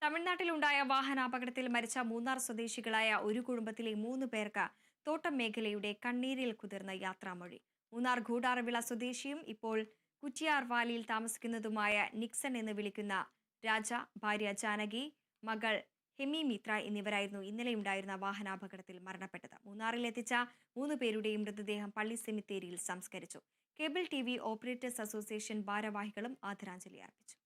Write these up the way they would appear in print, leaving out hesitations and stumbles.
തമിഴ്നാട്ടിലുണ്ടായ വാഹനാപകടത്തിൽ മരിച്ച മൂന്നാർ സ്വദേശികളായ ഒരു കുടുംബത്തിലെ 3 പേർക്ക് തോട്ടം മേഖലയുടെ കണ്ണീരിൽ കുതിർന്ന യാത്രാമൊഴി. മൂന്നാർ ഗൂഡാറവിള സ്വദേശിയും ഇപ്പോൾ കുറ്റിയാർ വാലിയിൽ താമസിക്കുന്നതുമായ നിക്സൺ എന്ന് വിളിക്കുന്ന രാജ, ഭാര്യ ജാനകി, മകൾ ഹെമി മിത്ര എന്നിവരായിരുന്നു ഇന്നലെയുണ്ടായിരുന്ന വാഹനാപകടത്തിൽ മരണപ്പെട്ടത്. മൂന്നാറിൽ എത്തിച്ച 3 പേരുടെയും മൃതദേഹം പള്ളി സെമിത്തേരിയിൽ സംസ്കരിച്ചു. കേബിൾ TV ഓപ്പറേറ്റേഴ്സ് അസോസിയേഷൻ ഭാരവാഹികളും ആദരാഞ്ജലി അർപ്പിച്ചു.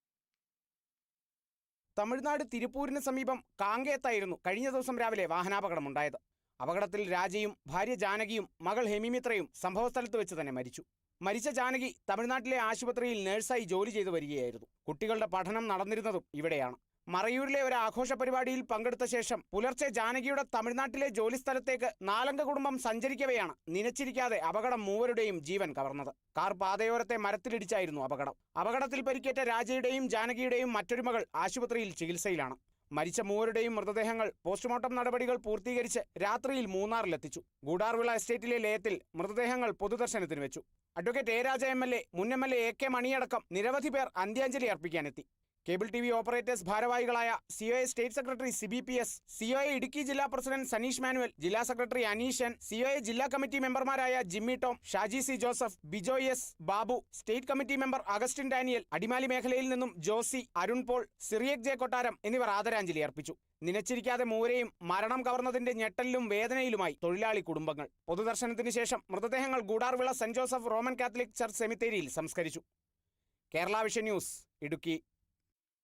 തമിഴ്നാട് തിരുപ്പൂരിന് സമീപം കാങ്കേത്തായിരുന്നു കഴിഞ്ഞ ദിവസം രാവിലെ വാഹനാപകടമുണ്ടായത്. അപകടത്തിൽ രാജയും ഭാര്യ ജാനകിയും മകൾ ഹെമിമിത്രയും സംഭവസ്ഥലത്ത് വെച്ച് തന്നെ മരിച്ചു. മരിച്ച ജാനകി തമിഴ്നാട്ടിലെ ആശുപത്രിയിൽ നഴ്സായി ജോലി ചെയ്തു വരികയായിരുന്നു. കുട്ടികളുടെ പഠനം നടന്നിരുന്നതും ഇവിടെയാണ്. മറയൂരിലെ ഒരു ആഘോഷ പരിപാടിയിൽ പങ്കെടുത്ത ശേഷം പുലർച്ചെ ജാനകിയുടെ തമിഴ്നാട്ടിലെ ജോലിസ്ഥലത്തേക്ക് 4 അംഗ കുടുംബം സഞ്ചരിക്കവെയാണ് നനച്ചിരിക്കാതെ അപകടം 3 ജീവൻ കവർന്നത്. കാർ പാതയോരത്തെ മരത്തിലിടിച്ചായിരുന്നു അപകടം. അപകടത്തിൽ പരിക്കേറ്റ രാജയുടെയും ജാനകിയുടെയും മറ്റൊരു മകൾ ആശുപത്രിയിൽ ചികിത്സയിലാണ്. മരിച്ച 3 മൃതദേഹങ്ങൾ പോസ്റ്റ്മോർട്ടം നടപടികൾ പൂർത്തീകരിച്ച് രാത്രിയിൽ മൂന്നാറിലെത്തിച്ചു. ഗൂഡാർവിള എസ്റ്റേറ്റിലെ ലയത്തിൽ മൃതദേഹങ്ങൾ പൊതുദർശനത്തിന് വെച്ചു. അഡ്വക്കേറ്റ് എ രാജ MLA, മുൻ MLA AK മണിയടക്കം നിരവധി പേർ അന്ത്യാഞ്ജലി അർപ്പിക്കാനെത്തി. കേബിൾ TV ഓപ്പറേറ്റേഴ്സ് ഭാരവാഹികളായ COA state secretary Sibi PS, COA Idukki ജില്ലാ പ്രസിഡന്റ് സനീഷ് മാനുവൽ, ജില്ലാ സെക്രട്ടറി അനീഷൻ, COA ജില്ലാ കമ്മിറ്റി മെമ്പർമാരായ Jimmy Tom, Shaji C Joseph, Bijoy S Babu, state committee member Augustine Daniel, Adimali മേഖലയിൽ നിന്നും ജോസി, അരുൺ പോൾ, സിറിയക് ജെ കൊട്ടാരം എന്നിവർ ആദരാഞ്ജലി അർപ്പിച്ചു. നനച്ചിരിക്കാതെ 3 മരണം കവർന്നതിന്റെ ഞെട്ടലിലും വേദനയിലുമായി തൊഴിലാളി കുടുംബങ്ങൾ. പൊതുദർശനത്തിന് ശേഷം മൃതദേഹങ്ങൾ Gudarvila Saint Joseph Roman Catholic Church സെമിത്തേരിയിൽ സംസ്കരിച്ചു. Kerala Vision News, Idukki.